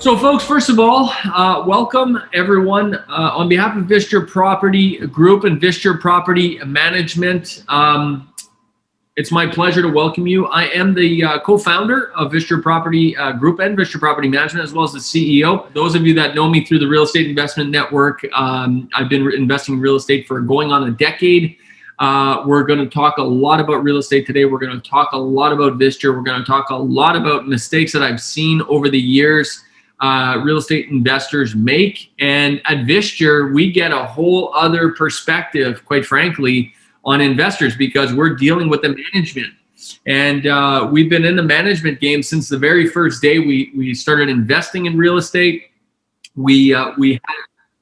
So folks, first of all, welcome everyone on behalf of Visture Property Group and Visture Property Management. It's my pleasure to welcome you. I am the co-founder of Visture Property Group and Visture Property Management, as well as the CEO. Those of you that know me through the Real Estate Investment Network, I've been investing in real estate for going on a decade. We're going to talk a lot about real estate today. We're going to talk a lot about Visture. We're going to talk a lot about mistakes that I've seen over the years real estate investors make. And at Visture, we get a whole other perspective, quite frankly, on investors because we're dealing with the management. And we've been in the management game since the very first day we started investing in real estate. We had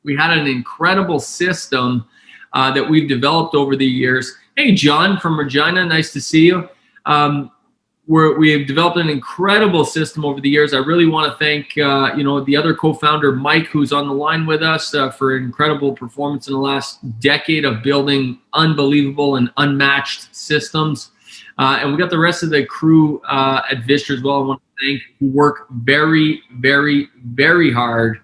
an incredible system that we've developed over the years. Hey, John from Regina, nice to see you. We have developed an incredible system over the years. I really want to thank the other co-founder, Mike, who's on the line with us for incredible performance in the last decade of building unbelievable and unmatched systems. And we got the rest of the crew at Visture as well. I want to thank who work very, very, very hard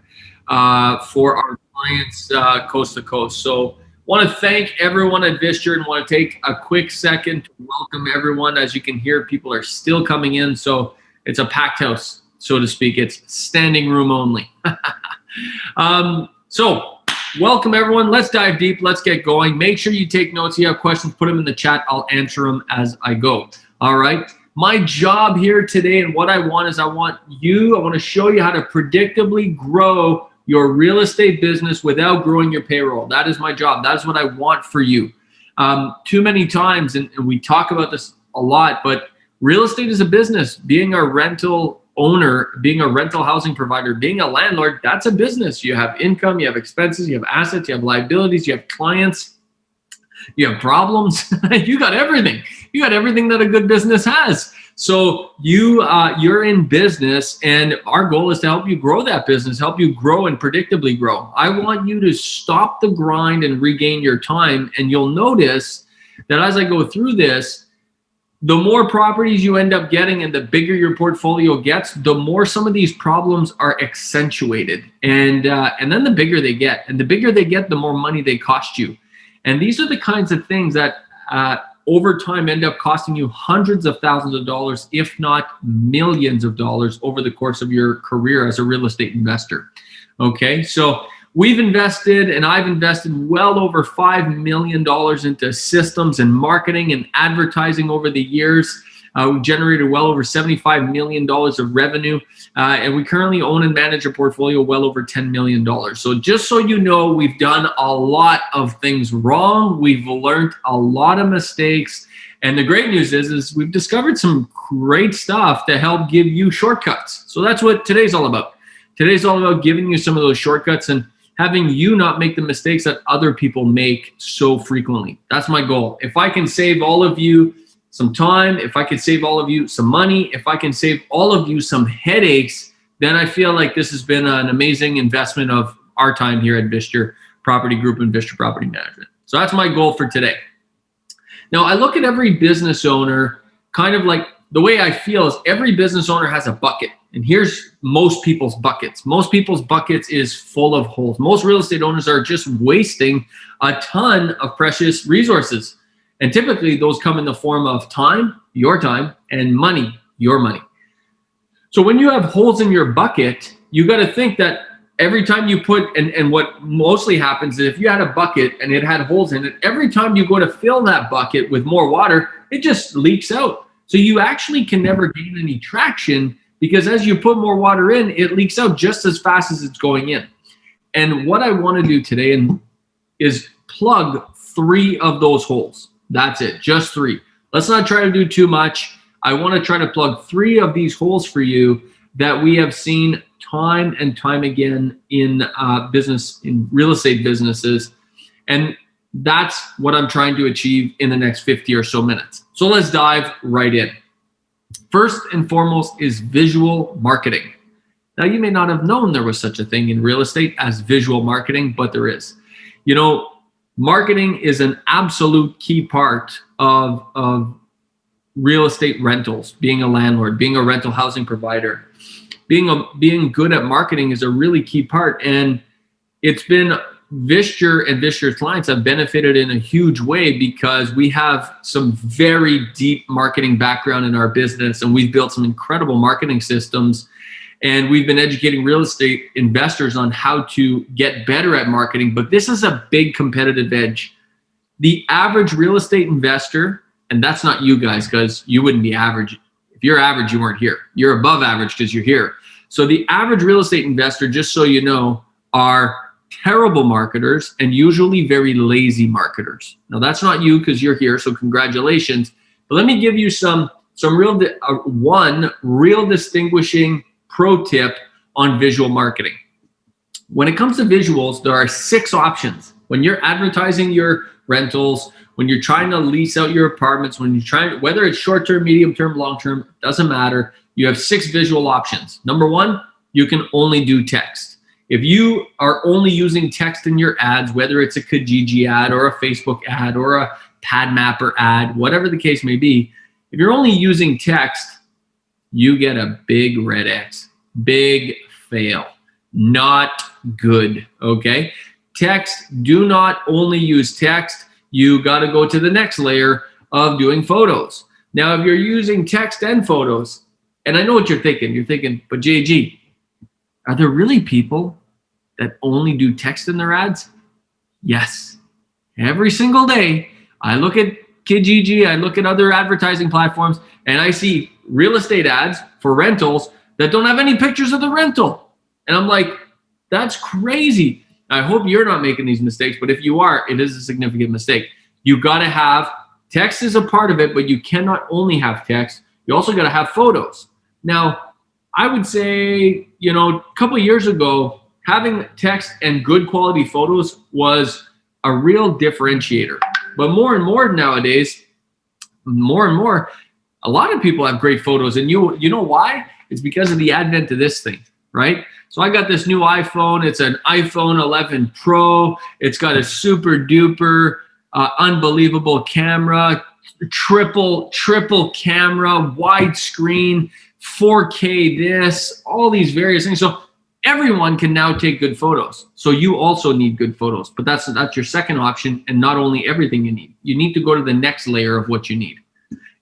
for our clients coast to coast. So want to thank everyone at Visture and want to take a quick second to welcome everyone. As you can hear, people are still coming in. So it's a packed house, so to speak. It's standing room only. So welcome everyone. Let's dive deep. Let's get going. Make sure you take notes. If you have questions, put them in the chat. I'll answer them as I go. All right. My job here today and what I want is I want to show you how to predictably grow your real estate business without growing your payroll. That is my job. That is what I want for you. Too many times, and we talk about this a lot, but real estate is a business. Being a rental owner, being a rental housing provider, being a landlord, that's a business. You have income, you have expenses, you have assets, you have liabilities, you have clients, you have problems. You got everything. You got everything that a good business has. So you're in business, and our goal is to help you grow that business, help you grow and predictably grow. I want you to stop the grind and regain your time. And you'll notice that as I go through this, the more properties you end up getting and the bigger your portfolio gets, the more some of these problems are accentuated. And then the bigger they get. And the bigger they get, the more money they cost you. And these are the kinds of things that over time end up costing you hundreds of thousands of dollars, if not millions of dollars over the course of your career as a real estate investor. Okay, so we've invested, and I've invested well over $5 million into systems and marketing and advertising over the years. We've generated well over $75 million of revenue, and we currently own and manage a portfolio well over $10 million. So just so you know, we've done a lot of things wrong. We've learned a lot of mistakes. And the great news is we've discovered some great stuff to help give you shortcuts. So that's what today's all about. Today's all about giving you some of those shortcuts and having you not make the mistakes that other people make so frequently. That's my goal. If I can save all of you some time, if I can save all of you some money, if I can save all of you some headaches, then I feel like this has been an amazing investment of our time here at Visture Property Group and Visture Property Management. So that's my goal for today. Now, I look at every business owner kind of like the way I feel is every business owner has a bucket. And here's most people's buckets. Most people's buckets is full of holes. Most real estate owners are just wasting a ton of precious resources. And typically those come in the form of time, your time, and money, your money. So when you have holes in your bucket, you got to think that every time you put, and what mostly happens is if you had a bucket and it had holes in it, every time you go to fill that bucket with more water, it just leaks out. So you actually can never gain any traction because as you put more water in, it leaks out just as fast as it's going in. And what I want to do today is plug 3 of those holes. That's it, just 3. Let's not try to do too much. I want to try to plug 3 of these holes for you that we have seen time and time again in real estate businesses. And that's what I'm trying to achieve in the next 50 or so minutes. So let's dive right in. First and foremost is visual marketing. Now, you may not have known there was such a thing in real estate as visual marketing, but there is. You know, marketing is an absolute key part of real estate rentals, being a landlord, being a rental housing provider. being good at marketing is a really key part. And it's been Visture and Visture's clients have benefited in a huge way because we have some very deep marketing background in our business, and we've built some incredible marketing systems. And we've been educating real estate investors on how to get better at marketing. But this is a big competitive edge. The average real estate investor, and that's not you guys, because you wouldn't be average. If you're average, you weren't here. You're above average because you're here. So the average real estate investor, just so you know, are terrible marketers and usually very lazy marketers. Now that's not you because you're here, so congratulations. But let me give you one real distinguishing pro tip on visual marketing. When it comes to visuals, there are 6 options. When you're advertising your rentals, when you're trying to lease out your apartments, when you're trying, whether it's short-term, medium-term, long-term, doesn't matter. You have 6 visual options. Number 1, you can only do text. If you are only using text in your ads, whether it's a Kijiji ad or a Facebook ad or a PadMapper ad, whatever the case may be, if you're only using text, you get a big red X. Big fail. Not good, okay? Text, do not only use text. You got to go to the next layer of doing photos. Now, if you're using text and photos, and I know what you're thinking. You're thinking, but JG, are there really people that only do text in their ads? Yes. Every single day, I look at Kijiji, I look at other advertising platforms, and I see real estate ads for rentals that don't have any pictures of the rental. And I'm like, that's crazy. I hope you're not making these mistakes, but if you are, it is a significant mistake. You got to have text is a part of it, but you cannot only have text. You also got to have photos. Now, I would say, a couple of years ago, having text and good quality photos was a real differentiator. But more and more nowadays, a lot of people have great photos. And you know why? It's because of the advent of this thing, right? So I got this new iPhone. It's an iPhone 11 Pro. It's got a super duper unbelievable camera, triple camera, widescreen, 4K this, all these various things. So everyone can now take good photos. So you also need good photos, but that's your second option, and not only everything you need. You need to go to the next layer of what you need.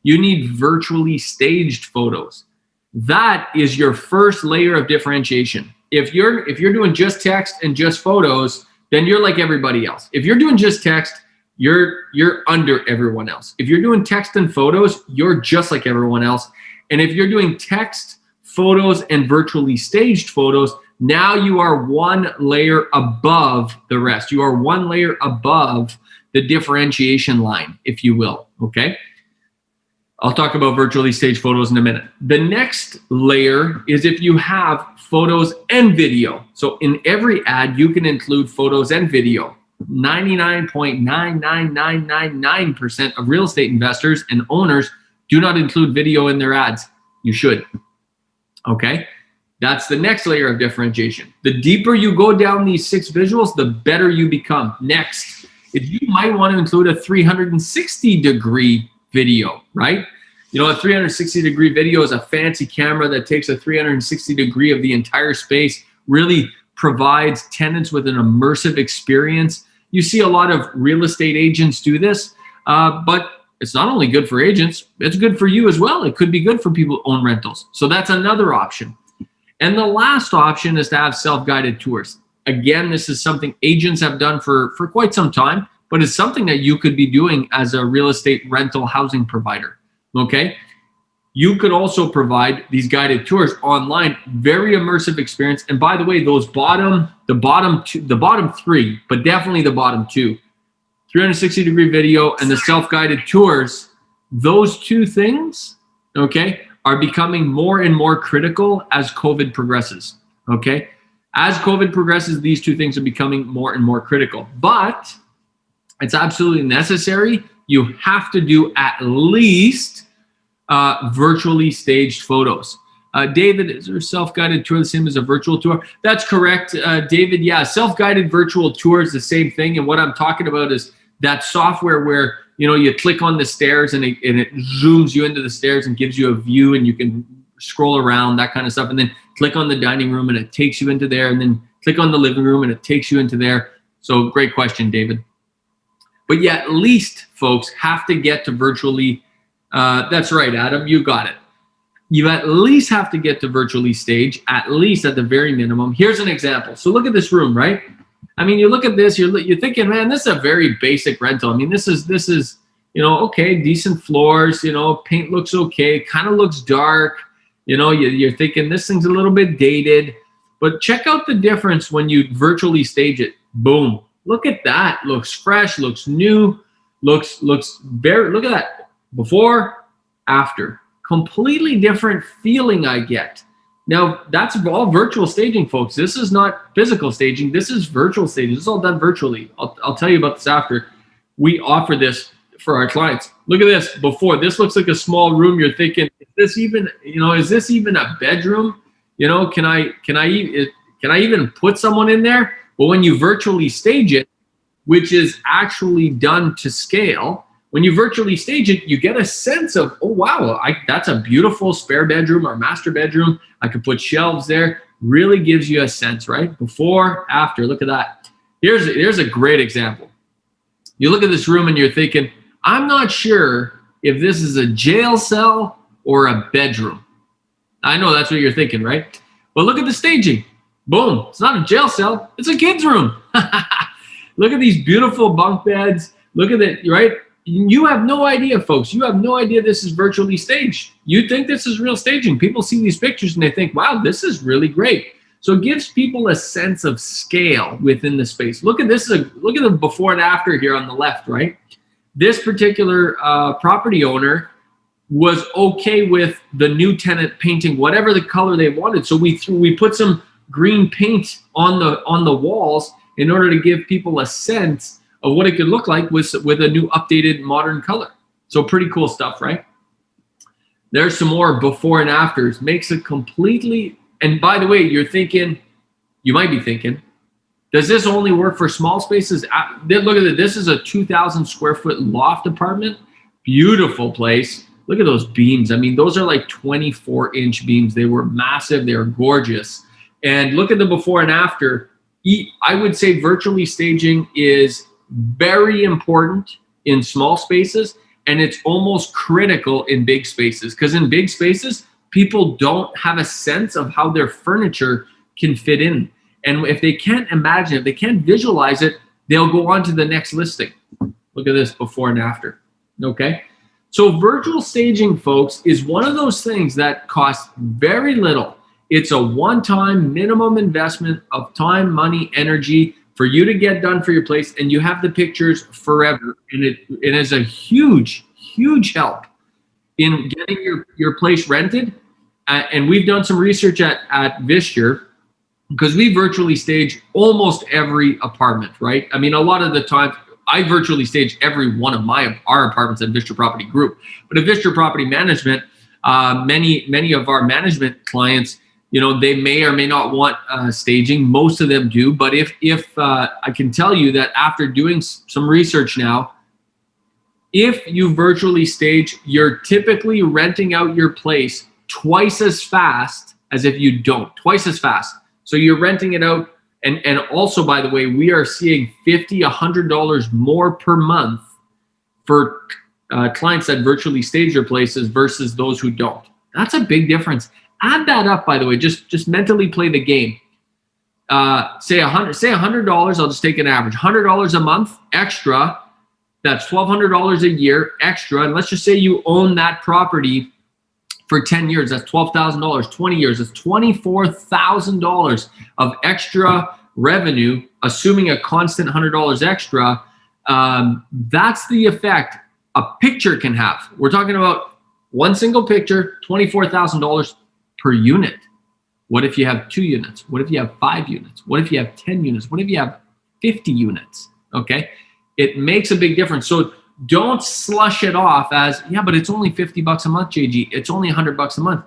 You need virtually staged photos. That is your first layer of differentiation. If you're doing just text and just photos, then you're like everybody else. If you're doing just text, you're under everyone else. If you're doing text and photos, you're just like everyone else. And if you're doing text, photos, and virtually staged photos, now you are one layer above the rest. You are one layer above the differentiation line, if you will, okay? I'll talk about virtually staged photos in a minute. The next layer is if you have photos and video. So in every ad, you can include photos and video. 99.99999% of real estate investors and owners do not include video in their ads. You should, okay? That's the next layer of differentiation. The deeper you go down these 6 visuals, the better you become. Next, if you might want to include a 360-degree video, right? A 360-degree video is a fancy camera that takes a 360-degree of the entire space, really provides tenants with an immersive experience. You see a lot of real estate agents do this, but it's not only good for agents, it's good for you as well. It could be good for people who own rentals. So that's another option. And the last option is to have self-guided tours. Again, this is something agents have done for quite some time, but it's something that you could be doing as a real estate rental housing provider, okay? You could also provide these guided tours online, very immersive experience. And by the way, those the bottom 3, but definitely the bottom 2, 360-degree video and the self-guided tours, those 2 things, okay, are becoming more and more critical as COVID progresses, okay? As COVID progresses, these 2 things are becoming more and more critical, but it's absolutely necessary. You have to do at least virtually staged photos. David, is there a self-guided tour the same as a virtual tour? That's correct, David. Yeah, self-guided virtual tour is the same thing. And what I'm talking about is that software where you click on the stairs and it zooms you into the stairs and gives you a view, and you can scroll around, that kind of stuff, and then click on the dining room and it takes you into there, and then click on the living room and it takes you into there. So great question, David. But yeah, at least folks have to get to virtually, that's right, Adam, you got it. You at least have to get to virtually stage, at least at the very minimum. Here's an example. So look at this room, right? I mean, you look at this, you're thinking, man, this is a very basic rental. I mean, this is, you know, okay, decent floors, you know, paint looks okay, kind of looks dark. You know, you're thinking this thing's a little bit dated, but check out the difference when you virtually stage it. Boom. Look at that. Looks fresh, looks new, looks very, look at that. Before, after. Completely different feeling I get. Now, that's all virtual staging, folks. This is not physical staging. This is virtual staging. This is all done virtually. I'll tell you about this after. We offer this for our clients. Look at this. Before, this looks like a small room. You're thinking, is this even, you know, is this even a bedroom? You know, can I even put someone in there? But when you virtually stage it, which is actually done to scale, when you virtually stage it, you get a sense of, oh, wow, that's a beautiful spare bedroom or master bedroom. I could put shelves there. Really gives you a sense, right? Before, after, look at that. Here's a great example. You look at this room and you're thinking, I'm not sure if this is a jail cell or a bedroom. I know that's what you're thinking, right? But look at the staging. Boom, it's not a jail cell, it's a kid's room. Look at these beautiful bunk beds. Look at it, right? You have no idea, folks. You have no idea this is virtually staged. You think this is real staging. People see these pictures and they think, wow, this is really great. So it gives people a sense of scale within the space. Look at this. Look at the before and after here on the left, right? This particular property owner was okay with the new tenant painting whatever the color they wanted. So we put some green paint on the walls in order to give people a sense of what it could look like with a new updated modern color. So pretty cool stuff, right? There's some more before and afters. Makes it completely, and by the way, you might be thinking, does this only work for small spaces? Look at it. This is a 2,000 square foot loft apartment. Beautiful place. Look at those beams. I mean, those are like 24-inch beams. They were massive. They were gorgeous. And look at the before and after. I would say virtually staging is very important in small spaces, and it's almost critical in big spaces, because in big spaces, people don't have a sense of how their furniture can fit in. And if they can't imagine it, they can't visualize it, they'll go on to the next listing. Look at this before and after, okay? So virtual staging, folks, is one of those things that costs very little. It's a one-time minimum investment of time, money, energy for you to get done for your place, and you have the pictures forever. And it is a huge, huge help in getting your place rented. And we've done some research at Visture, because we virtually stage almost every apartment, right? I mean, a lot of the time, I virtually stage every one of our apartments at Visture Property Group. But at Visture Property Management, many of our management clients, you know, they may or may not want staging. Most of them do. But if I can tell you that after doing some research now, if you virtually stage, you're typically renting out your place twice as fast as if you don't. Twice as fast. So you're renting it out. And also, by the way, we are seeing $50, $100 more per month for clients that virtually stage their places versus those who don't. That's a big difference. Add that up, by the way. Just mentally play the game. Say $100. I'll just take an average. $100 a month extra. That's $1,200 a year extra. And let's just say you own that property for 10 years. That's $12,000. 20 years. That's $24,000 of extra revenue, assuming a constant $100 extra. That's the effect a picture can have. We're talking about one single picture, $24,000 per unit. What if you have 2 units? What if you have 5 units? What if you have 10 units? What if you have 50 units? Okay, it makes a big difference. So don't slush it off as, yeah, but it's only $50 a month, JG. It's only $100 a month.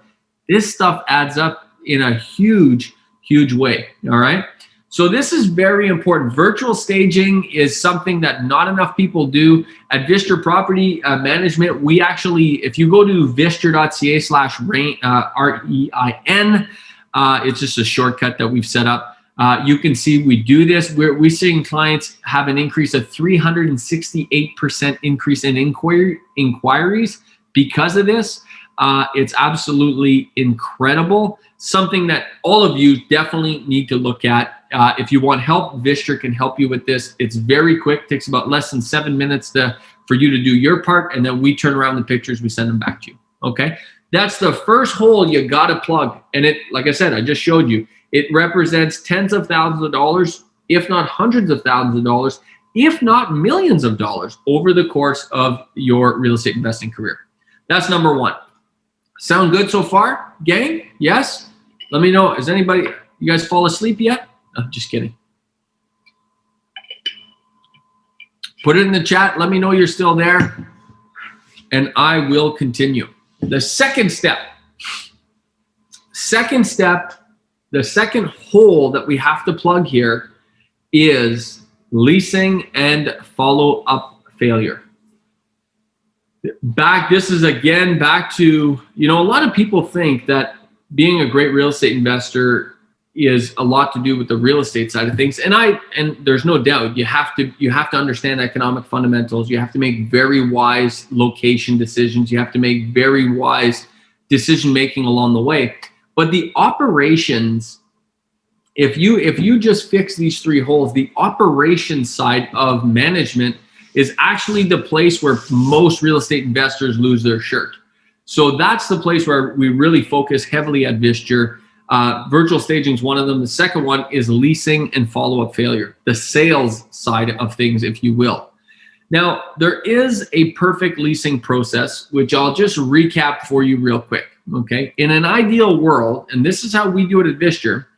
This stuff adds up in a huge, huge way. All right. So this is very important. Virtual staging is something that not enough people do. At Visture Property Management, we actually, if you go to visture.ca/REIN, it's just a shortcut that we've set up. You can see we do this. We're seeing clients have an increase of 368% increase in inquiries because of this. It's absolutely incredible. Something that all of you definitely need to look at. If you want help, Visture can help you with this. It's very quick, takes about less than 7 minutes for you to do your part, and then we turn around the pictures, we send them back to you, okay? That's the first hole you gotta plug. And it, like I said, I just showed you, it represents tens of thousands of dollars, if not hundreds of thousands of dollars, if not millions of dollars over the course of your real estate investing career. That's number one. Sound good so far, gang? Yes? Let me know. Is anybody, you guys fall asleep yet? I'm just kidding. Put it in the chat. Let me know you're still there, and I will continue. The second step, the second hole that we have to plug here is leasing and follow-up failure. This is again back to, you know, a lot of people think that being a great real estate investor is a lot to do with the real estate side of things. And there's no doubt you have to understand economic fundamentals. You have to make very wise location decisions. You have to make very wise decision making along the way. But the operations, if you just fix these three holes, the operations side of management is actually the place where most real estate investors lose their shirt. So that's the place where we really focus heavily at Visture. Virtual staging is one of them. The second one is leasing and follow-up failure, the sales side of things, if you will. Now, there is a perfect leasing process, which I'll just recap for you real quick, okay? In an ideal world, and this is how we do it at Visture,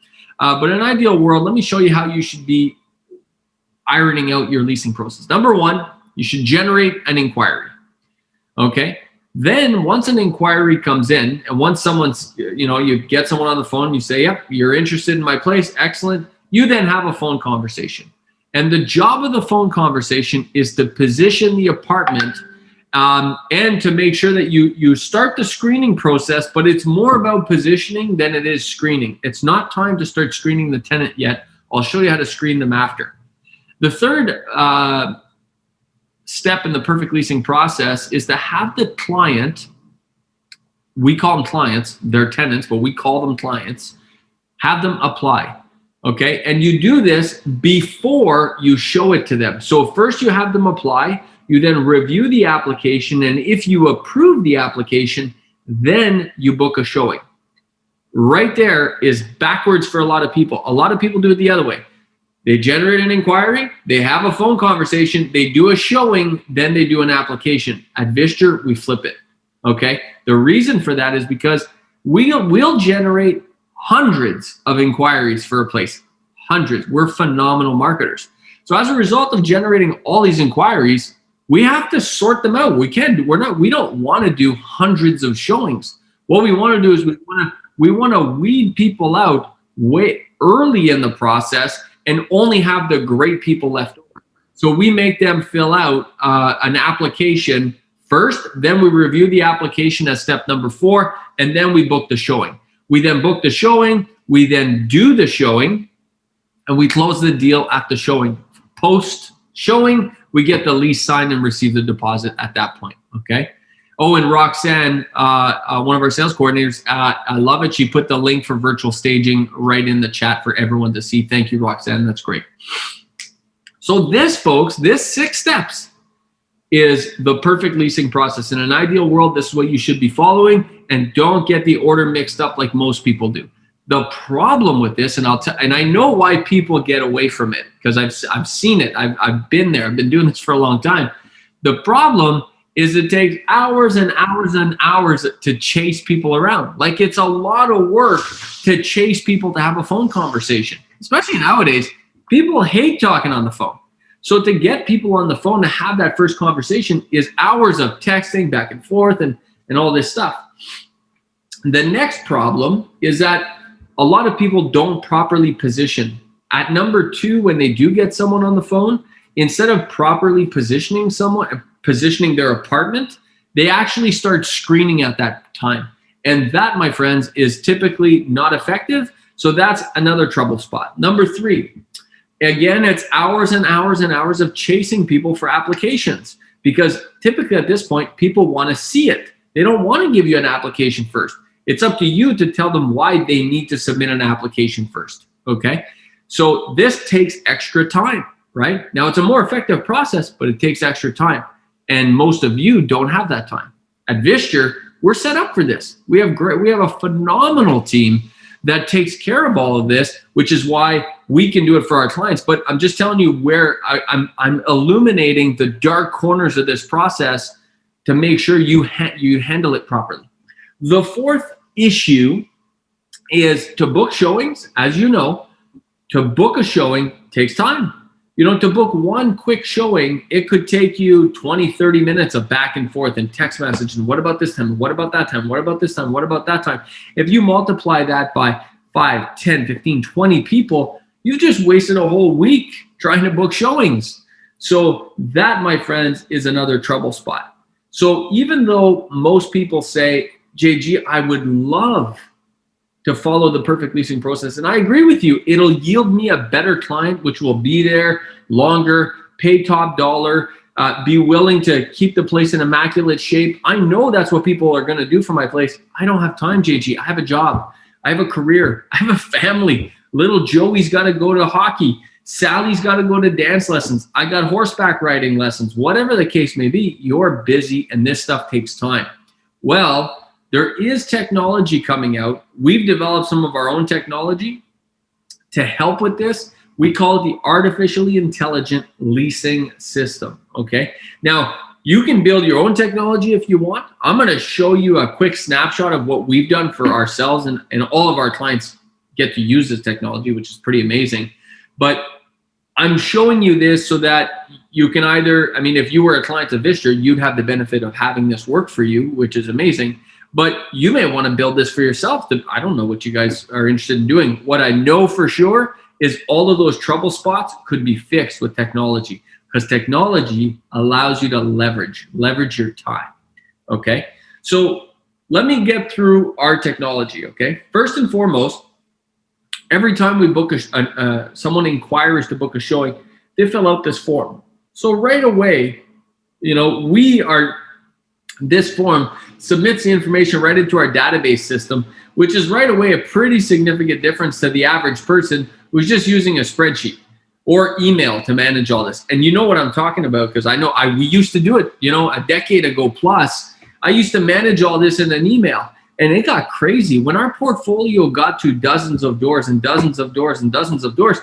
but in an ideal world, let me show you how you should be ironing out your leasing process. Number one, you should generate an inquiry, okay? Then once an inquiry comes in, and once someone's, you know, you get someone on the phone, you say, yep, you're interested in my place, excellent. You then have a phone conversation. And the job of the phone conversation is to position the apartment and to make sure that you start the screening process, but it's more about positioning than it is screening. It's not time to start screening the tenant yet. I'll show you how to screen them after. The third step in the perfect leasing process is to have the client, we call them clients, they're tenants, but we call them clients, have them apply, okay? And you do this before you show it to them. So first you have them apply, you then review the application, and if you approve the application, then you book a showing. Right there is backwards for a lot of people. A lot of people do it the other way. They generate an inquiry, they have a phone conversation, they do a showing, then they do an application. At Visture, we flip it, okay? The reason for that is because we'll generate hundreds of inquiries for a place, hundreds. We're phenomenal marketers. So as a result of generating all these inquiries, we have to sort them out. We don't want to do hundreds of showings. What we want to do is we want to weed people out way early in the process and only have the great people left over. So we make them fill out an application first, then we review the application as step number 4, and then we book the showing. We then book the showing, we then do the showing, and we close the deal at the showing. Post-showing, we get the lease signed and receive the deposit at that point, okay? Oh, and Roxanne, one of our sales coordinators, I love it. She put the link for virtual staging right in the chat for everyone to see. Thank you, Roxanne. That's great. So this, folks, this 6 steps is the perfect leasing process. In an ideal world, this is what you should be following, and don't get the order mixed up like most people do. The problem with this, and I know why people get away from it, because I've seen it. I've been there. I've been doing this for a long time. The problem is it takes hours and hours and hours to chase people around. Like, it's a lot of work to chase people to have a phone conversation. Especially nowadays, people hate talking on the phone. So to get people on the phone to have that first conversation is hours of texting back and forth and all this stuff. The next problem is that a lot of people don't properly position At number 2, when they do get someone on the phone, instead of properly positioning their apartment, they actually start screening at that time. And that, my friends, is typically not effective. So that's another trouble spot. Number 3, again, it's hours and hours and hours of chasing people for applications, because typically at this point, people want to see it. They don't want to give you an application first. It's up to you to tell them why they need to submit an application first, okay? So this takes extra time, right? Now, it's a more effective process, but it takes extra time. And most of you don't have that time. At Visture, we're set up for this. We have a phenomenal team that takes care of all of this, which is why we can do it for our clients. But I'm just telling you where I'm illuminating the dark corners of this process to make sure you handle it properly. The 4th issue is to book showings. As you know, to book a showing takes time. You know, to book one quick showing, it could take you 20, 30 minutes of back and forth and text message. And what about this time? What about that time? What about this time? What about that time? If you multiply that by 5, 10, 15, 20 people, you've just wasted a whole week trying to book showings. So that, my friends, is another trouble spot. So even though most people say, JG, I would love to follow the perfect leasing process, and I agree with you, it'll yield me a better client, which will be there longer, pay top dollar, be willing to keep the place in immaculate shape. I know that's what people are going to do for my place. I don't have time, JG. I have a job. I have a career. I have a family. Little Joey's got to go to hockey. Sally's got to go to dance lessons. I got horseback riding lessons. Whatever the case may be, you're busy and this stuff takes time. Well, there is technology coming out. We've developed some of our own technology to help with this. We call it the artificially intelligent leasing system, okay? Now, you can build your own technology if you want. I'm gonna show you a quick snapshot of what we've done for ourselves, and all of our clients get to use this technology, which is pretty amazing. But I'm showing you this so that you can either, I mean, if you were a client of Visture, you'd have the benefit of having this work for you, which is amazing. But you may want to build this for yourself. I don't know what you guys are interested in doing. What I know for sure is all of those trouble spots could be fixed with technology, because technology allows you to leverage your time, okay? So let me get through our technology, okay? First and foremost, every time we book someone inquires to book a showing, they fill out this form. So right away, you know, this form submits the information right into our database system, which is right away a pretty significant difference to the average person who's just using a spreadsheet or email to manage all this. And you know what I'm talking about, because I know we used to do it, you know, a decade ago plus. I used to manage all this in an email, and it got crazy. When our portfolio got to dozens of doors and dozens of doors and dozens of doors,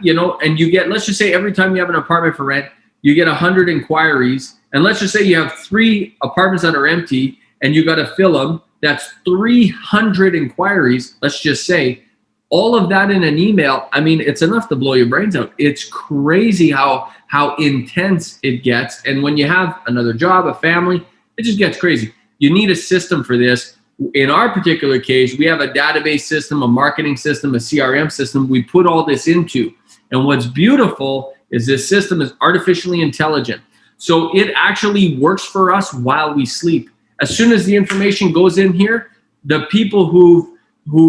you know, and you get, let's just say every time you have an apartment for rent, you get 100 inquiries. And let's just say you have 3 apartments that are empty and you got to fill them. That's 300 inquiries. Let's just say all of that in an email. I mean, it's enough to blow your brains out. It's crazy how intense it gets. And when you have another job, a family, it just gets crazy. You need a system for this. In our particular case, we have a database system, a marketing system, a CRM system we put all this into. And what's beautiful is this system is artificially intelligent. So it actually works for us while we sleep. As soon as the information goes in here, the people who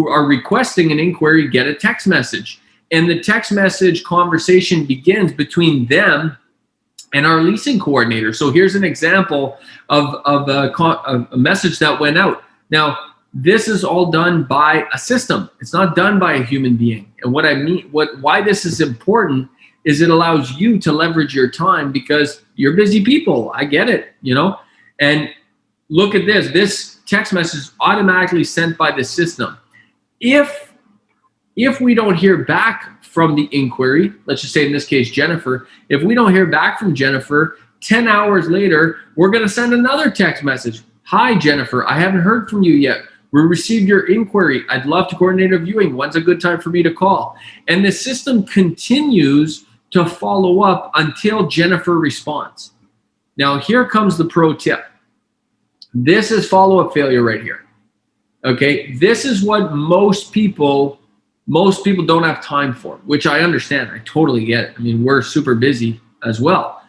are requesting an inquiry get a text message. And the text message conversation begins between them and our leasing coordinator. So here's an example of a message that went out. Now, this is all done by a system. It's not done by a human being. And what I mean, why this is important is it allows you to leverage your time, because you're busy people. I get it, you know? And look at this. This text message is automatically sent by the system. If we don't hear back from the inquiry, let's just say in this case, Jennifer, if we don't hear back from Jennifer, 10 hours later, we're gonna send another text message. Hi, Jennifer, I haven't heard from you yet. We received your inquiry. I'd love to coordinate a viewing. When's a good time for me to call? And the system continues to follow up until Jennifer responds. Now, here comes the pro tip. This is follow-up failure right here. Okay, this is what most people most people don't have time for, which I understand. I totally get it. I mean, we're super busy as well.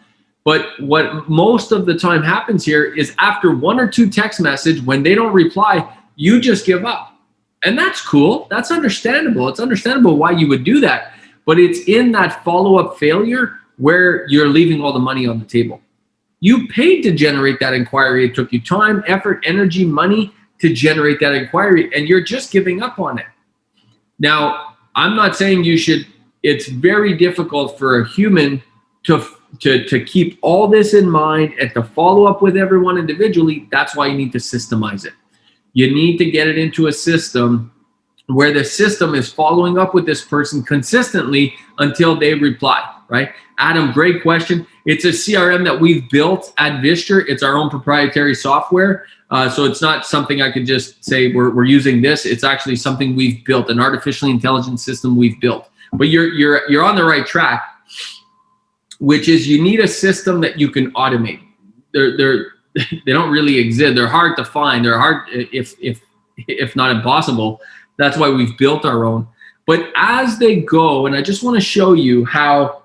But what most of the time happens here is after 1 or 2 text message, when they don't reply, you just give up. And that's cool. That's understandable. It's understandable why you would do that. But it's in that follow-up failure where you're leaving all the money on the table. You paid to generate that inquiry. It took you time, effort, energy, money to generate that inquiry, and you're just giving up on it. Now, I'm not saying you should. It's very difficult for a human to keep all this in mind and to follow up with everyone individually. That's why you need to systemize it. You need to get it into a system where the system is following up with this person consistently until they reply, right? Adam, great question. It's a CRM that we've built at Visture. It's our own proprietary software. So it's not something I could just say we're using this. It's actually something we've built, an artificially intelligent system we've built. But you're on the right track, which is you need a system that you can automate. They don't really exist. They're hard to find. They're hard, if not impossible. That's why we've built our own. But as they go, and I just want to show you how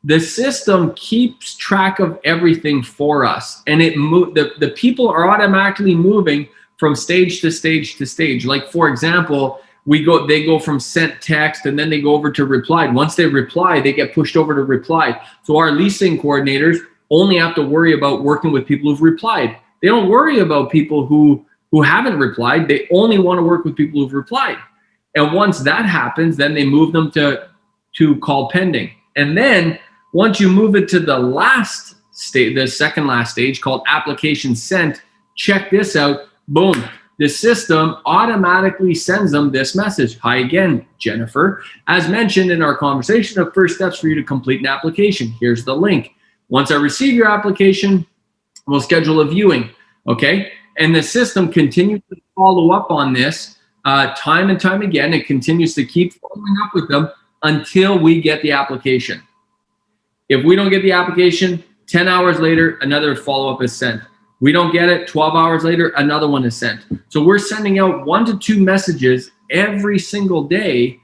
the system keeps track of everything for us, and the people are automatically moving from stage to stage to stage. Like, for example, they go from sent text and then they go over to replied. Once they reply, they get pushed over to replied. So our leasing coordinators only have to worry about working with people who've replied. They don't worry about people who haven't replied. They only want to work with people who've replied. And once that happens, then they move them to call pending. And then once you move it to the last stage, the second last stage called application sent, check this out. Boom. The system automatically sends them this message. Hi again, Jennifer. As mentioned in our conversation of first steps for you to complete an application. Here's the link. Once I receive your application, we'll schedule a viewing. Okay. And the system continues to follow up on this time and time again. It continues to keep following up with them until we get the application. If we don't get the application, 10 hours later, another follow-up is sent. We don't get it, 12 hours later, another one is sent. So we're sending out 1 to 2 messages every single day,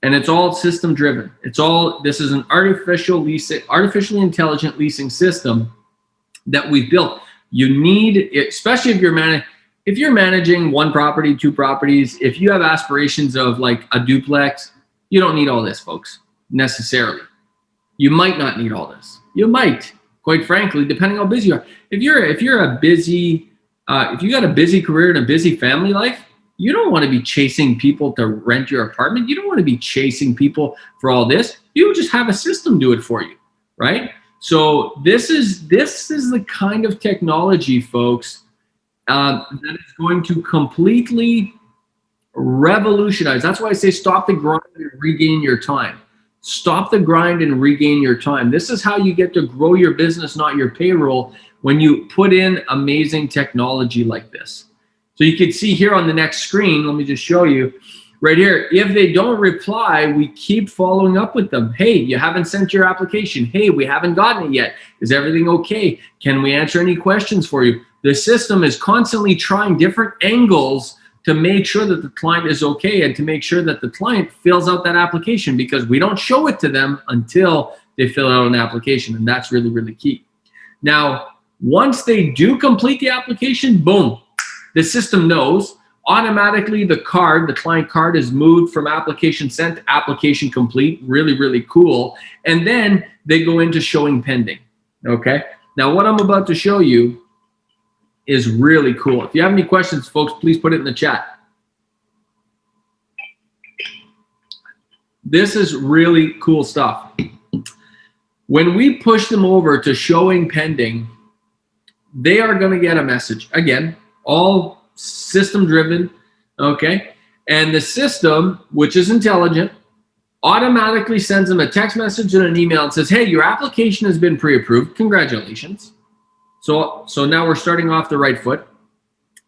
and it's all system driven. This is an artificially intelligent leasing system that we've built. You need it, especially if you're managing 1 property, 2 properties, if you have aspirations of like a duplex, you don't need all this, folks, necessarily. You might not need all this. You might, quite frankly, depending how busy you are. If you got a busy career and a busy family life, you don't want to be chasing people to rent your apartment. You don't want to be chasing people for all this. You just have a system do it for you, right? So this is the kind of technology, folks, that is going to completely revolutionize. That's why I say stop the grind and regain your time. Stop the grind and regain your time. This is how you get to grow your business, not your payroll, when you put in amazing technology like this. So you can see here on the next screen, let me just show you right here. If they don't reply, we keep following up with them. Hey, you haven't sent your application. Hey, we haven't gotten it yet. Is everything okay? Can we answer any questions for you? The system is constantly trying different angles to make sure that the client is okay and to make sure that the client fills out that application, because we don't show it to them until they fill out an application. And that's really, really key. Now, once they do complete the application, boom, the system knows automatically the client card is moved from application sent to application complete. Really, really cool. And then they go into showing pending. Okay. Now, what I'm about to show you is really cool. If you have any questions, folks, please put it in the chat. This is really cool stuff. When we push them over to showing pending, they are going to get a message. Again, all system driven, okay? And the system, which is intelligent, automatically sends them a text message and an email and says, hey, your application has been pre-approved. Congratulations. So now we're starting off the right foot.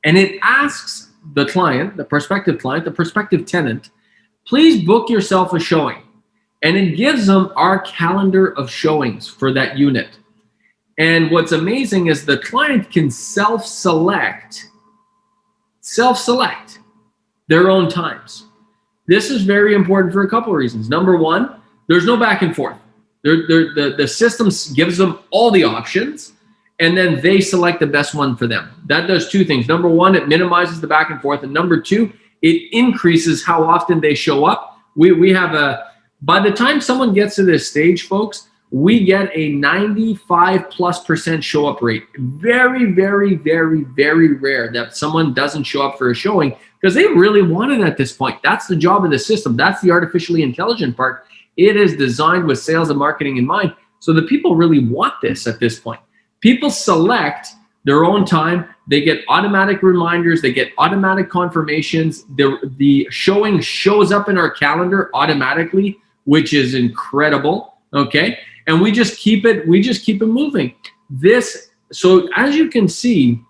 And it asks the client, the prospective tenant, please book yourself a showing. And it gives them our calendar of showings for that unit. And what's amazing is the client can self-select their own times. This is very important for a couple of reasons. Number one, there's no back and forth. The system gives them all the options, and then they select the best one for them. That does two things. Number one, it minimizes the back and forth. And number two, it increases how often they show up. We have by the time someone gets to this stage, folks, we get a 95+% show up rate. Very, very, very, very rare that someone doesn't show up for a showing because they really want it at this point. That's the job of the system. That's the artificially intelligent part. It is designed with sales and marketing in mind. So the people really want this at this point. People select their own time. They get automatic reminders. They get automatic confirmations. The showing shows up in our calendar automatically, which is incredible. Okay. And we just keep it moving. So as you can see,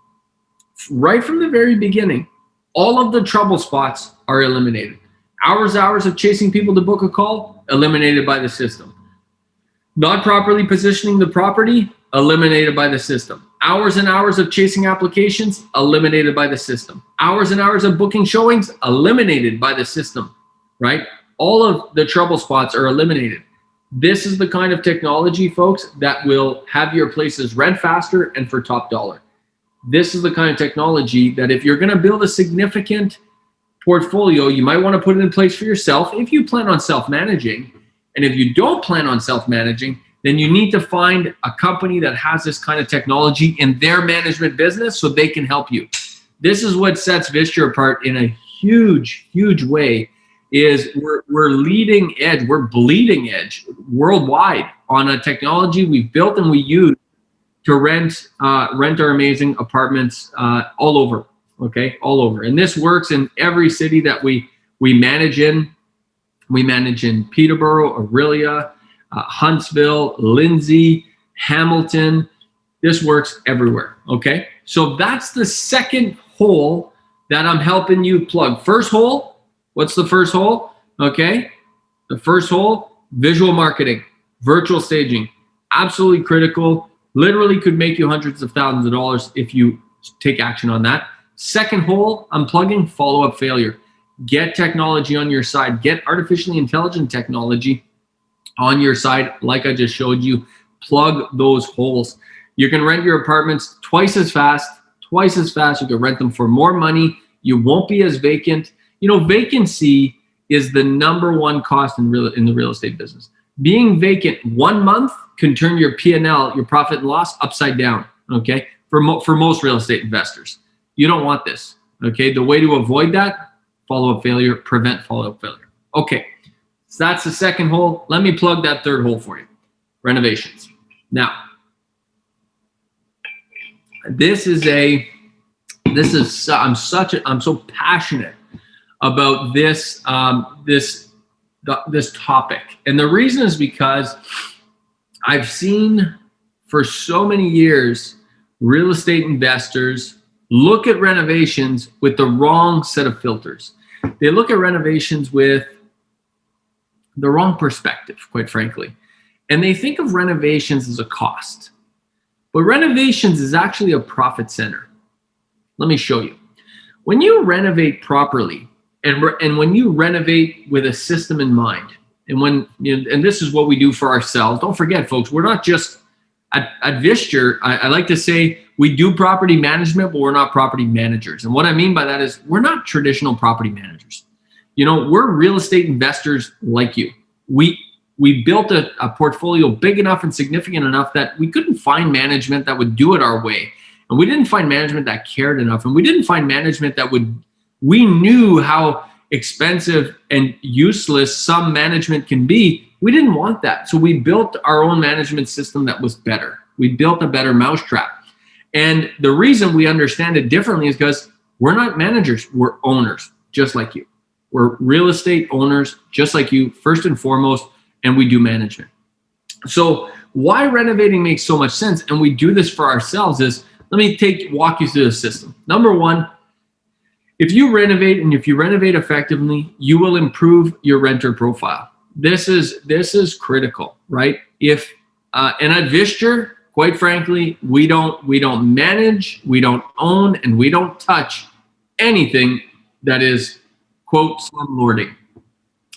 right from the very beginning, all of the trouble spots are eliminated. Hours of chasing people to book a call, eliminated by the system. Not properly positioning the property, eliminated by the system. Hours and hours of chasing applications, eliminated by the system. Hours and hours of booking showings, eliminated by the system, right? All of the trouble spots are eliminated. This is the kind of technology, folks, that will have your places rent faster and for top dollar. This is the kind of technology that if you're going to build a significant portfolio, you might want to put it in place for yourself if you plan on self-managing. And if you don't plan on self-managing, then you need to find a company that has this kind of technology in their management business so they can help you. This is what sets Visture apart in a huge, huge way. Is we're leading edge, we're bleeding edge worldwide on a technology we've built and we use to rent our amazing apartments all over. Okay, all over. And this works in every city that we manage in. We manage in Peterborough, Orillia, Huntsville, Lindsay, Hamilton. This works everywhere. Okay, so that's the second hole that I'm helping you plug. First hole. What's the first hole? Okay, the first hole, visual marketing, virtual staging, absolutely critical. Literally could make you hundreds of thousands of dollars if you take action on that. Second hole, I'm plugging follow-up failure. Get technology on your side. Get artificially intelligent technology on your side. Like I just showed you, plug those holes. You can rent your apartments twice as fast. You can rent them for more money. You won't be as vacant. You know, vacancy is the number one cost in the real estate business. Being vacant 1 month can turn your P&L, your profit and loss, upside down, okay? For most real estate investors. You don't want this, okay? The way to avoid that, follow-up failure, prevent follow-up failure. Okay, so that's the second hole. Let me plug that third hole for you, renovations. Now, I'm so passionate about this topic. And the reason is because I've seen for so many years real estate investors look at renovations with the wrong set of filters. They look at renovations with the wrong perspective, quite frankly. And they think of renovations as a cost. But renovations is actually a profit center. Let me show you. When you renovate properly, and when you renovate with a system in mind, and this is what we do for ourselves. Don't forget, folks, we're not just at Visture. I like to say we do property management, but we're not property managers. And what I mean by that is we're not traditional property managers. You know, we're real estate investors like you. We built a portfolio big enough and significant enough that we couldn't find management that would do it our way. And we didn't find management that cared enough. And we didn't find management that we knew how expensive and useless some management can be. We didn't want that. So we built our own management system that was better. We built a better mousetrap. And the reason we understand it differently is because we're not managers, we're owners, just like you. We're real estate owners, just like you, first and foremost, and we do management. So why renovating makes so much sense, and we do this for ourselves, is let me walk you through the system. Number one, if you renovate and if you renovate effectively, you will improve your renter profile. This is critical, right? And at Visture, quite frankly, we don't manage, we don't own, and we don't touch anything that is, quote, slumlording.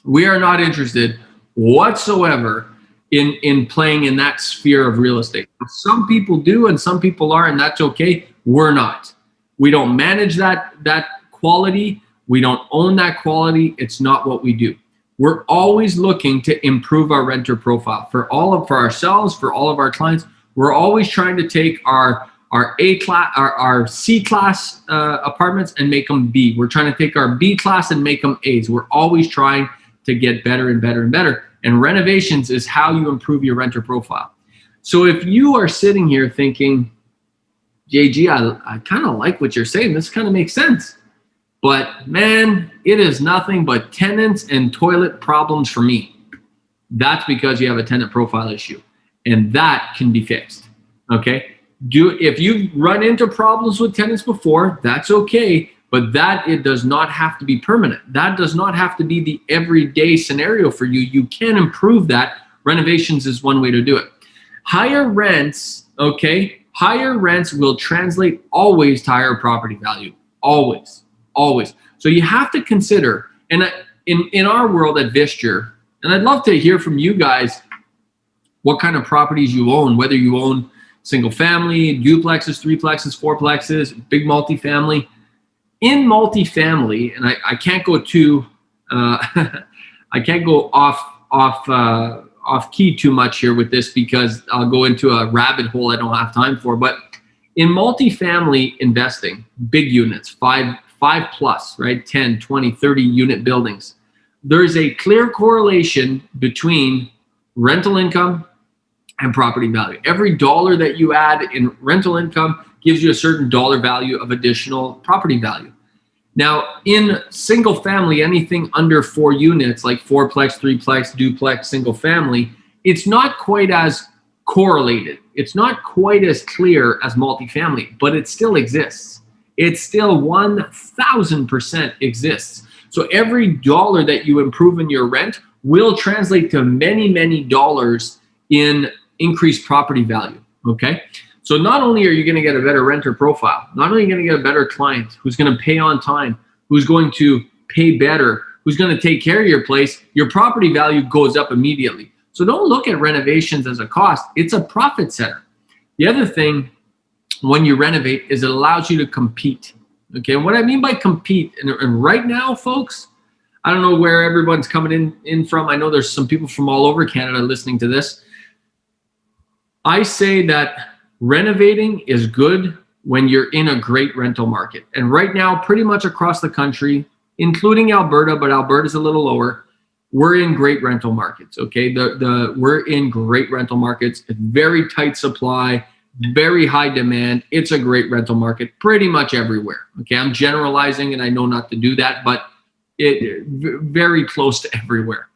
We are not interested whatsoever in playing in that sphere of real estate. Some people do and some people are, and that's okay. We're not. We don't manage that quality. We don't own that quality. It's not what we do. We're always looking to improve our renter profile for ourselves, for all of our clients. We're always trying to take our A class, our C class apartments and make them B. We're trying to take our B class and make them A's. We're always trying to get better and better and better. And renovations is how you improve your renter profile. So if you are sitting here thinking, JG, I kind of like what you're saying. This kind of makes sense. But man, it is nothing but tenants and toilet problems for me. That's because you have a tenant profile issue. And that can be fixed. Okay? If you've run into problems with tenants before, that's okay. But it does not have to be permanent. That does not have to be the everyday scenario for you. You can improve that. Renovations is one way to do it. Higher rents, okay? Higher rents will translate always to higher property value. Always. Always. So you have to consider, and in our world at Visture, and I'd love to hear from you guys what kind of properties you own, whether you own single family, duplexes, threeplexes, fourplexes, big multifamily. In multifamily, and I can't go too, I can't go off key too much here with this because I'll go into a rabbit hole I don't have time for. But in multifamily investing, big units, five plus, right? 10, 20, 30 unit buildings. There's a clear correlation between rental income and property value. Every dollar that you add in rental income gives you a certain dollar value of additional property value. Now, in single family, anything under 4 units, like fourplex, threeplex, duplex, single family, it's not quite as correlated. It's not quite as clear as multifamily, but it still exists. It still 1,000% exists. So every dollar that you improve in your rent will translate to many, many dollars in increased property value, okay? So not only are you going to get a better renter profile, not only are you going to get a better client who's going to pay on time, who's going to pay better, who's going to take care of your place, your property value goes up immediately. So don't look at renovations as a cost. It's a profit center. The other thing when you renovate is it allows you to compete. Okay, and what I mean by compete, and right now, folks, I don't know where everyone's coming in from. I know there's some people from all over Canada listening to this. I say that renovating is good when you're in a great rental market. And right now, pretty much across the country, including Alberta, but Alberta's a little lower, we're in great rental markets, okay? We're in great rental markets, very tight supply, very high demand. It's a great rental market pretty much everywhere, okay? I'm generalizing and I know not to do that, but it very close to everywhere.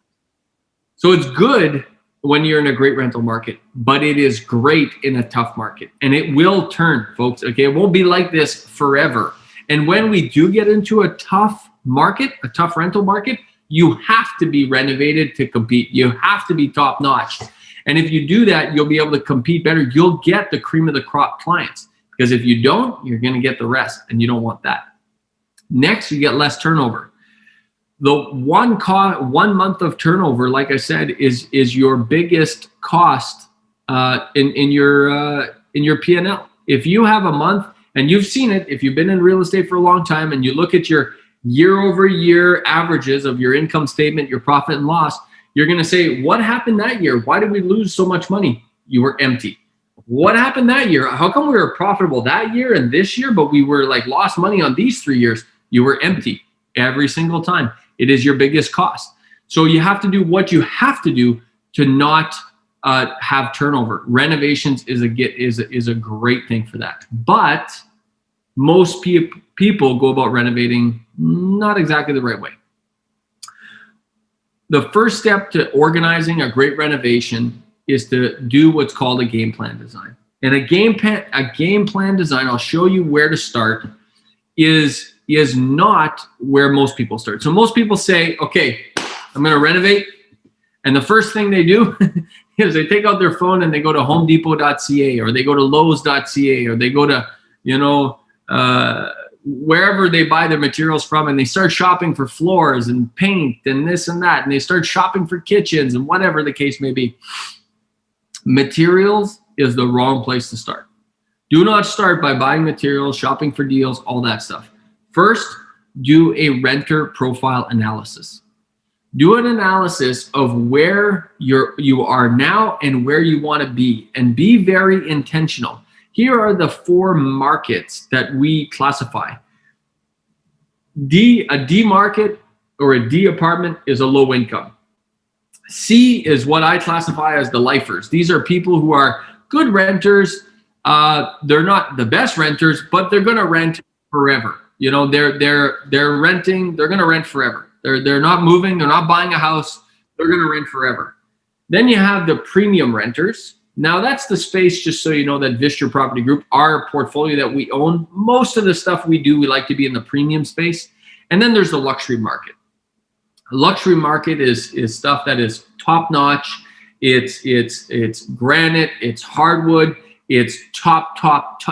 So it's good when you're in a great rental market, but it is great in a tough market. And it will turn, folks, okay? It won't be like this forever. And when we do get into a tough market, a tough rental market, you have to be renovated to compete. You have to be top notch. And if you do that, you'll be able to compete better. You'll get the cream of the crop clients. Because if you don't, you're gonna get the rest, and you don't want that. Next, you get less turnover. The 1 month of turnover, like I said, is your biggest cost in your P&L. If you have a month, and you've seen it, if you've been in real estate for a long time, and you look at your year-over-year averages of your income statement, your profit and loss, you're going to say, what happened that year? Why did we lose so much money? You were empty. What happened that year? How come we were profitable that year and this year, but we were lost money on these 3 years? You were empty every single time. It is your biggest cost. So you have to do what you have to do to not have turnover. Renovations is a great thing for that. But most people go about renovating not exactly the right way. The first step to organizing a great renovation is to do what's called a game plan design. And a game plan design, I'll show you where to start, is not where most people start. So most people say, okay, I'm going to renovate. And the first thing they do is they take out their phone and they go to homedepot.ca, or they go to lowes.ca, or they go to, wherever they buy their materials from, and they start shopping for floors and paint and this and that, and they start shopping for kitchens and whatever the case may be. Materials is the wrong place to start. Do not start by buying materials, shopping for deals, all that stuff. First, do a renter profile analysis. Do an analysis of where you are now and where you want to be, and be very intentional. Here are the 4 markets that we classify. A D market or a D apartment is a low income. C is what I classify as the lifers. These are people who are good renters. They're not the best renters, but they're going to rent forever. You know, they're renting. They're going to rent forever. They're not moving. They're not buying a house. They're going to rent forever. Then you have the premium renters. Now that's the space, just so you know, that Visture Property Group, our portfolio that we own, most of the stuff we do, we like to be in the premium space. And then there's the luxury market. A luxury market is stuff that is top notch. It's granite, it's hardwood, it's top.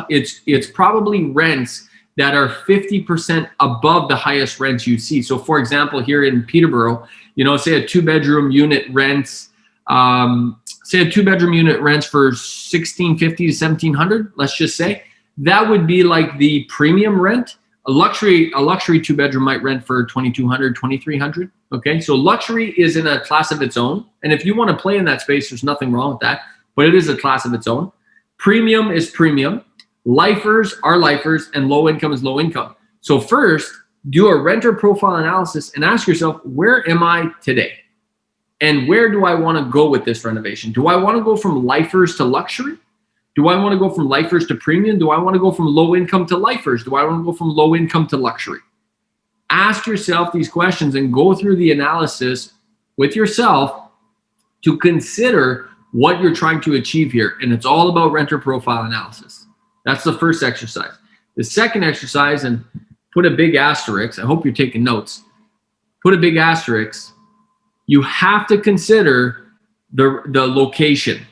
It's probably rents that are 50% above the highest rents you see. So for example, here in Peterborough, you know, say a 2-bedroom unit rents, say a 2-bedroom unit rents for $1,650 to $1,700, let's just say. That would be like the premium rent. A luxury 2-bedroom might rent for $2,200, $2,300. Okay, so luxury is in a class of its own. And if you want to play in that space, there's nothing wrong with that, but it is a class of its own. Premium is premium. Lifers are lifers, and low income is low income. So first, do a renter profile analysis and ask yourself, where am I today? And where do I want to go with this renovation? Do I want to go from lifers to luxury? Do I want to go from lifers to premium? Do I want to go from low income to lifers? Do I want to go from low income to luxury? Ask yourself these questions and go through the analysis with yourself to consider what you're trying to achieve here. And it's all about renter profile analysis. That's the first exercise. The second exercise, and put a big asterisk, I hope you're taking notes, put a big asterisk, you have to consider the location.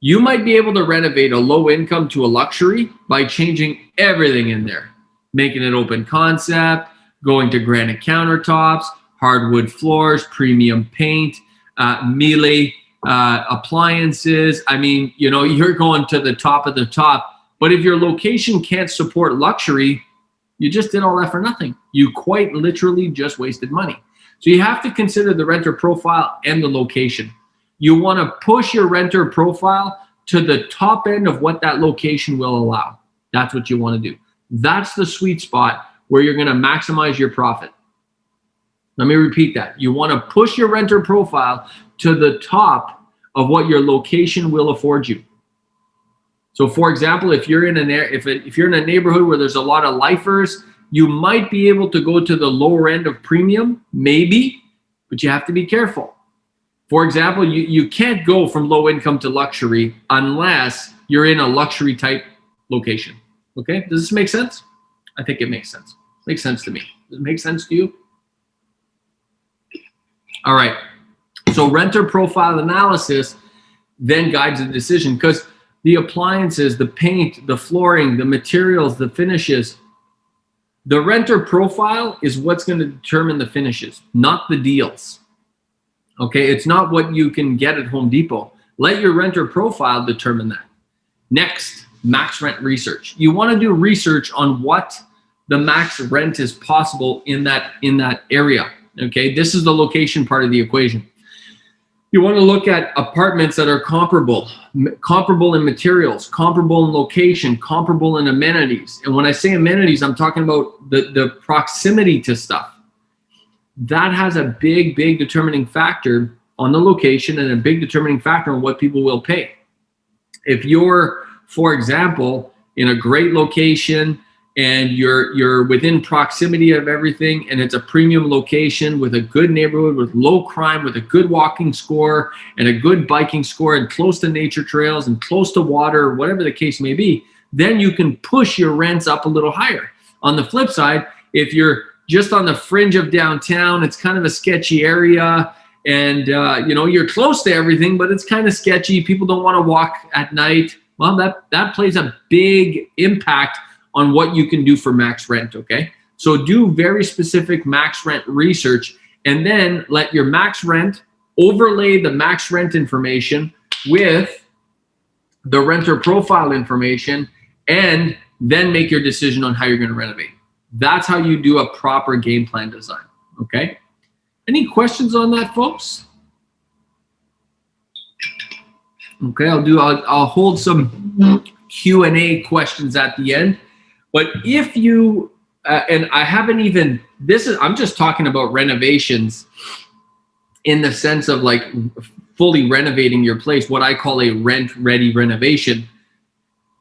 You might be able to renovate a low income to a luxury by changing everything in there, making it open concept, going to granite countertops, hardwood floors, premium paint, Miele appliances. I mean, you know, you're going to the top of the top. But if your location can't support luxury, you just did all that for nothing. You quite literally just wasted money. So you have to consider the renter profile and the location. You want to push your renter profile to the top end of what that location will allow. That's what you want to do. That's the sweet spot where you're going to maximize your profit. Let me repeat that. You want to push your renter profile to the top of what your location will afford you. So for example, if you're in if you're in a neighborhood where there's a lot of lifers, you might be able to go to the lower end of premium, maybe, but you have to be careful. For example, you can't go from low income to luxury unless you're in a luxury type location. Okay, does this make sense? I think it makes sense. Makes sense to me. Does it make sense to you? All right, so renter profile analysis then guides the decision, because the appliances, the paint, the flooring, the materials, the finishes, the renter profile is what's going to determine the finishes, not the deals. Okay, it's not what you can get at Home Depot. Let your renter profile determine that. Next, max rent research. You want to do research on what the max rent is possible in that area. Okay, this is the location part of the equation. You want to look at apartments that are comparable in materials, comparable in location, comparable in amenities. And when I say amenities, I'm talking about the proximity to stuff. That has a big determining factor on the location and a big determining factor on what people will pay. If you're, for example, in a great location and you're within proximity of everything, and it's a premium location with a good neighborhood, with low crime, with a good walking score and a good biking score, and close to nature trails and close to water, whatever the case may be, then you can push your rents up a little higher. On the flip side, if you're just on the fringe of downtown, it's kind of a sketchy area, and you know, you're close to everything, but it's kind of sketchy. People don't want to walk at night. Well, that plays a big impact on what you can do for max rent, okay? So do very specific max rent research, and then let your max rent overlay the max rent information with the renter profile information, and then make your decision on how you're going to renovate. That's how you do a proper game plan design, okay? Any questions on that, folks? Okay, I'll hold some Q&A questions at the end. But if you, and I haven't even, I'm just talking about renovations in the sense of like fully renovating your place, what I call a rent-ready renovation,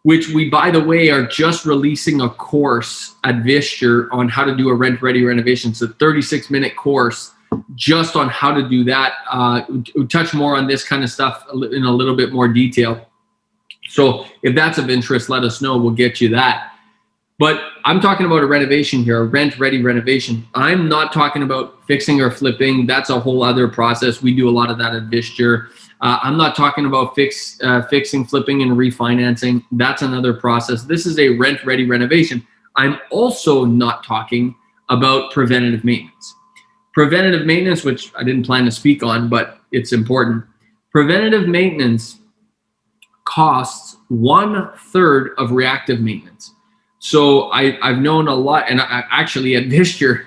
which we, by the way, are just releasing a course at Visture on how to do a rent-ready renovation. It's a 36-minute course just on how to do that. We'll touch more on this kind of stuff in a little bit more detail. So if that's of interest, let us know. We'll get you that. But I'm talking about a renovation here, a rent-ready renovation. I'm not talking about fixing or flipping. That's a whole other process. We do a lot of that at Visture. I'm not talking about fixing, flipping, and refinancing. That's another process. This is a rent-ready renovation. I'm also not talking about preventative maintenance. Preventative maintenance, which I didn't plan to speak on, but it's important. Preventative maintenance costs 1/3 of reactive maintenance. So I've known a lot, and actually at Visture,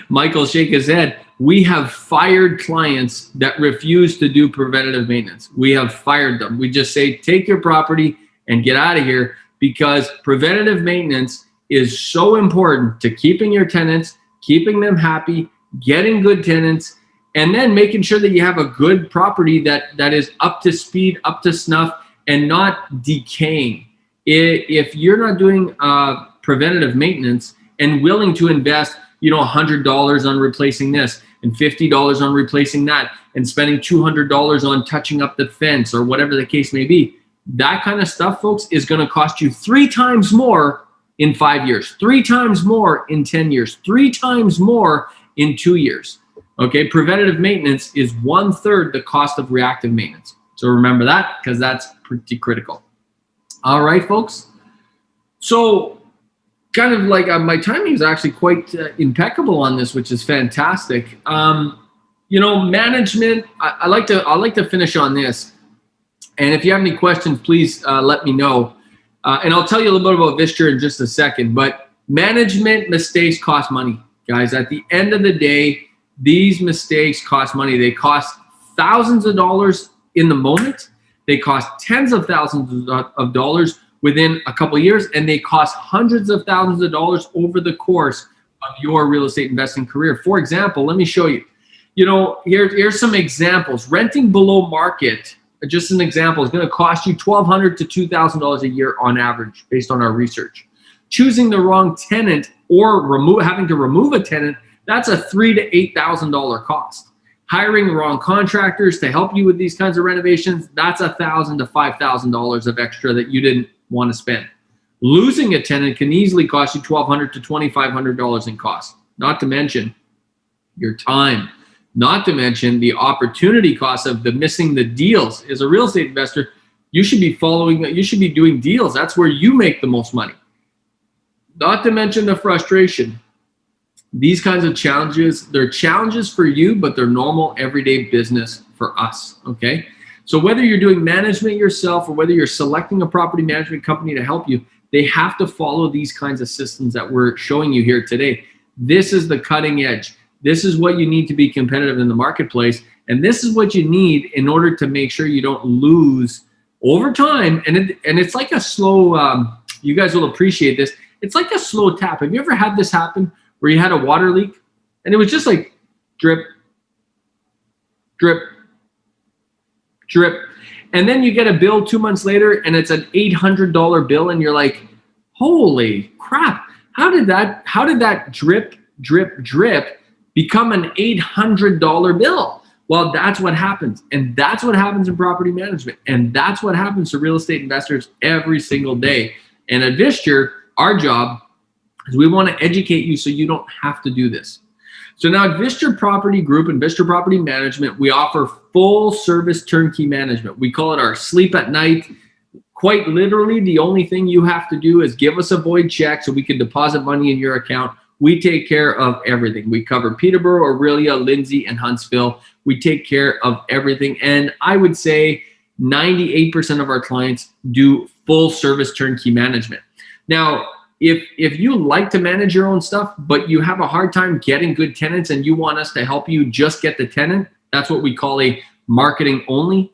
Michael shake his head, we have fired clients that refuse to do preventative maintenance. We have fired them. We just say, take your property and get out of here, because preventative maintenance is so important to keeping your tenants, keeping them happy, getting good tenants, and then making sure that you have a good property that is up to speed, up to snuff, and not decaying. If you're not doing preventative maintenance and willing to invest, $100 on replacing this and $50 on replacing that and spending $200 on touching up the fence or whatever the case may be, that kind of stuff, folks, is going to cost you 3 times more in 5 years, 3 times more in 10 years, 3 times more in 2 years. Okay, preventative maintenance is 1/3 the cost of reactive maintenance. So remember that, because that's pretty critical. All right, folks. So kind of like my timing is actually quite impeccable on this, which is fantastic. Management, I like to finish on this. And if you have any questions, please let me know. And I'll tell you a little bit about Visture in just a second. But management mistakes cost money, guys. At the end of the day, these mistakes cost money. They cost thousands of dollars in the moment. They cost tens of thousands of dollars within a couple of years, and they cost hundreds of thousands of dollars over the course of your real estate investing career. For example, let me show you. Here's some examples. Renting below market, just an example, is going to cost you $1,200 to $2,000 a year on average, based on our research. Choosing the wrong tenant or having to remove a tenant, that's a $3,000 to $8,000 cost. Hiring the wrong contractors to help you with these kinds of renovations, that's $1,000 to $5,000 of extra that you didn't want to spend. Losing a tenant can easily cost you $1,200 to $2,500 in cost, not to mention your time, not to mention the opportunity cost of missing the deals. As a real estate investor, you should be doing deals. That's where you make the most money. Not to mention the frustration. These kinds of challenges, they're challenges for you, but they're normal everyday business for us, okay? So whether you're doing management yourself or whether you're selecting a property management company to help you, they have to follow these kinds of systems that we're showing you here today. This is the cutting edge. This is what you need to be competitive in the marketplace. And this is what you need in order to make sure you don't lose over time. And it's like a slow, you guys will appreciate this. It's like a slow tap. Have you ever had this happen where you had a water leak and it was just like drip, drip, drip. And then you get a bill 2 months later and it's an $800 bill and you're like, holy crap. How did that drip, drip, drip become an $800 bill? Well, that's what happens. And that's what happens in property management. And that's what happens to real estate investors every single day. And at Visture, our job is we want to educate you so you don't have to do this. So now at Visture Property Group and Visture Property Management, we offer full service turnkey management. We call it our sleep at night, quite literally, the only thing you have to do is give us a void check so we can deposit money in your account. We take care of everything. We cover Peterborough, Aurelia, Lindsay, and Huntsville. We take care of everything. And I would say 98% of our clients do full service turnkey management. Now, if you like to manage your own stuff, but you have a hard time getting good tenants and you want us to help you just get the tenant, that's what we call a marketing only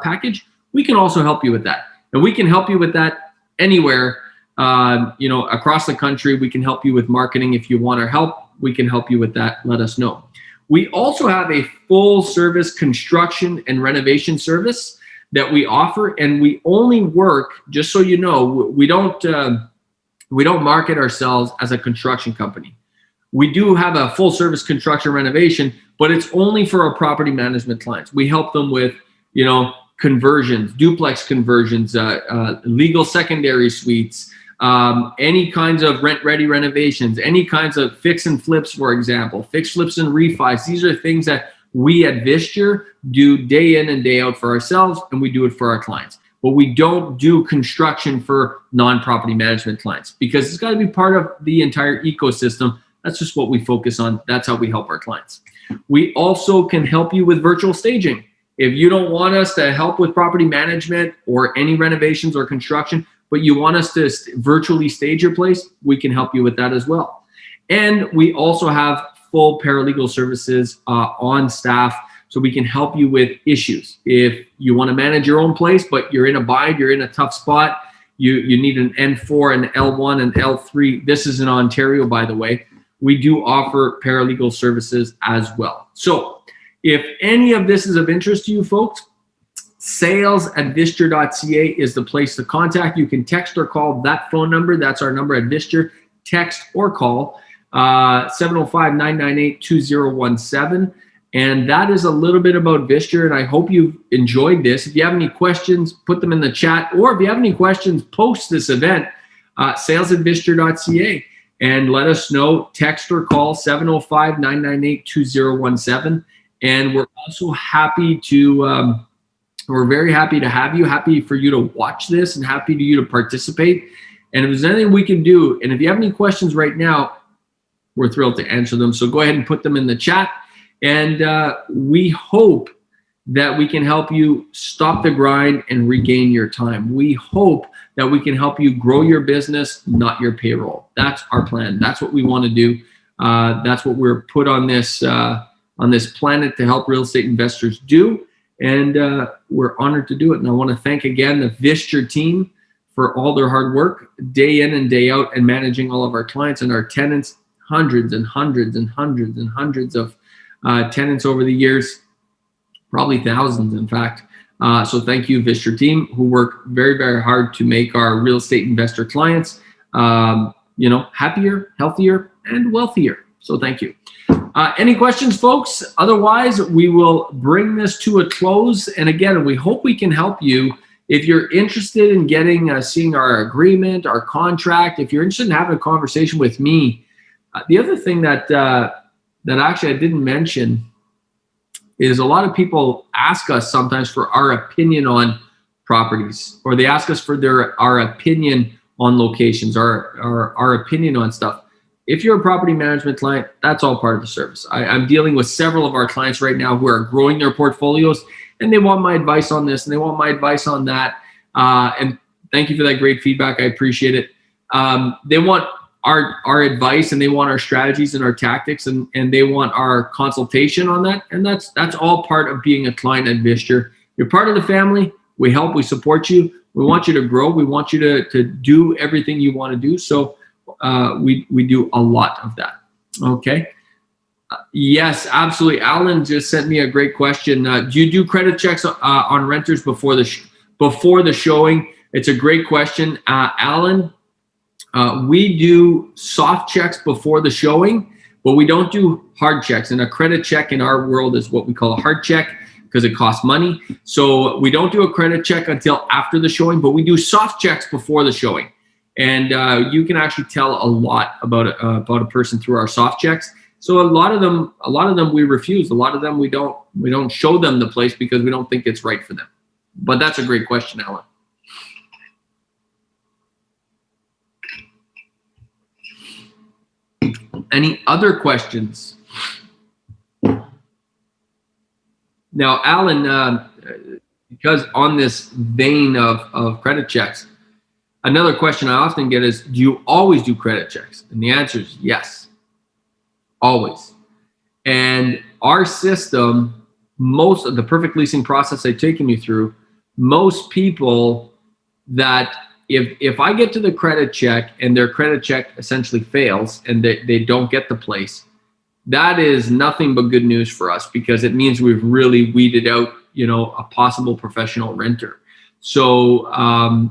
package. We can also help you with that. And we can help you with that anywhere, across the country. We can help you with marketing. If you want our help, we can help you with that. Let us know. We also have a full service construction and renovation service that we offer, and we only work, just so you know, we don't market ourselves as a construction company. We do have a full service construction renovation, but it's only for our property management clients. We help them with, conversions, duplex conversions, legal secondary suites, any kinds of rent-ready renovations, any kinds of fix and flips, for example, fix, flips, and refis. These are things that we at Visture do day in and day out for ourselves, and we do it for our clients. But we don't do construction for non-property management clients because it's got to be part of the entire ecosystem. That's just what we focus on. That's how we help our clients. We also can help you with virtual staging. If you don't want us to help with property management or any renovations or construction, but you want us to virtually stage your place, we can help you with that as well. And we also have full paralegal services on staff, so we can help you with issues. If you want to manage your own place, but you're in a bind, you're in a tough spot, you need an N4, an L1, and L3. This is in Ontario, by the way. We do offer paralegal services as well. So if any of this is of interest to you folks, sales@visture.ca is the place to contact. You can text or call that phone number. That's our number at Visture. Text or call 705-998-2017. And that is a little bit about Visture, and I hope you enjoyed this. If you have any questions, put them in the chat, or if you have any questions post this event, sales@visture.ca, and let us know. Text or call 705-998-2017. And we're also happy to, we're very happy to have you, happy for you to watch this, and happy to you to participate. And if there's anything we can do, and if you have any questions right now, we're thrilled to answer them. So go ahead and put them in the chat. And we hope that we can help you stop the grind and regain your time. We hope that we can help you grow your business, not your payroll. That's our plan. That's what we want to do. That's what we're put on this planet to help real estate investors do. And we're honored to do it. And I want to thank again the Visture team for all their hard work day in and day out and managing all of our clients and our tenants, hundreds and hundreds and hundreds and hundreds of tenants over the years, probably thousands, in fact. So thank you, Visture team, who work very, very hard to make our real estate investor clients, happier, healthier, and wealthier. So thank you. Any questions, folks? Otherwise, we will bring this to a close. And again, we hope we can help you. If you're interested in getting, seeing our agreement, our contract, if you're interested in having a conversation with me, the other thing that actually I didn't mention is a lot of people ask us sometimes for our opinion on properties, or they ask us for our opinion on locations, our opinion on stuff. If you're a property management client, that's all part of the service. I'm dealing with several of our clients right now who are growing their portfolios, and they want my advice on this and they want my advice on that. And thank you for that great feedback. I appreciate it. They want our advice, and they want our strategies and our tactics, and they want our consultation on that. And that's all part of being a client at Visture. You're part of the family. We help, we support you. We want you to grow. We want you to do everything you want to do. So we do a lot of that. Okay. Yes, absolutely. Alan just sent me a great question. Do you do credit checks on renters before the showing? It's a great question, Alan. We do soft checks before the showing, but we don't do hard checks. And a credit check in our world is what we call a hard check because it costs money. So we don't do a credit check until after the showing, but we do soft checks before the showing. And you can actually tell a lot about a person through our soft checks. So a lot of them we refuse. A lot of them we don't show them the place because we don't think it's right for them. But that's a great question, Alan. Any other questions? Now, Alan, because on this vein of credit checks, another question I often get is, do you always do credit checks? And the answer is yes, always. And our system, most of the perfect leasing process I've taken you through, most people that if I get to the credit check and their credit check essentially fails and they don't get the place, that is nothing but good news for us, because it means we've really weeded out, you know, a possible professional renter. So,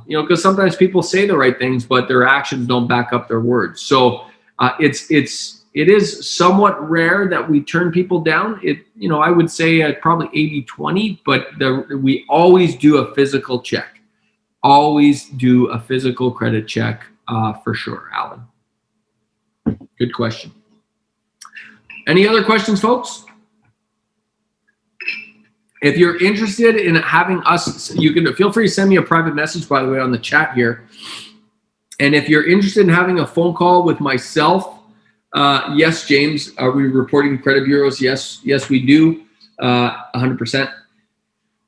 you know, because sometimes people say the right things, but their actions don't back up their words. So it is somewhat rare that we turn people down. You know, I would say probably 80-20, but we always do a physical check. Always do a physical credit check for sure, Alan. Good question. Any other questions, folks? If you're interested in having us, you can feel free to send me a private message, by the way, on the chat here. And if you're interested in having a phone call with myself, yes, James, are we reporting credit bureaus? Yes, we do, 100%.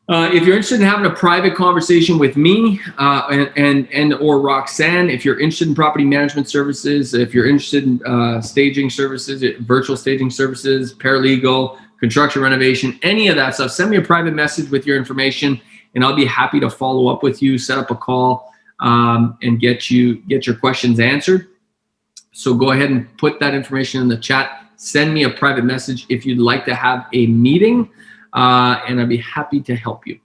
If you're interested in having a private conversation with me and or Roxanne, if you're interested in property management services, if you're interested in staging services, virtual staging services, paralegal, construction renovation, any of that stuff, send me a private message with your information, and I'll be happy to follow up with you, set up a call, and get your questions answered. So go ahead and put that information in the chat. Send me a private message if you'd like to have a meeting. And I'd be happy to help you.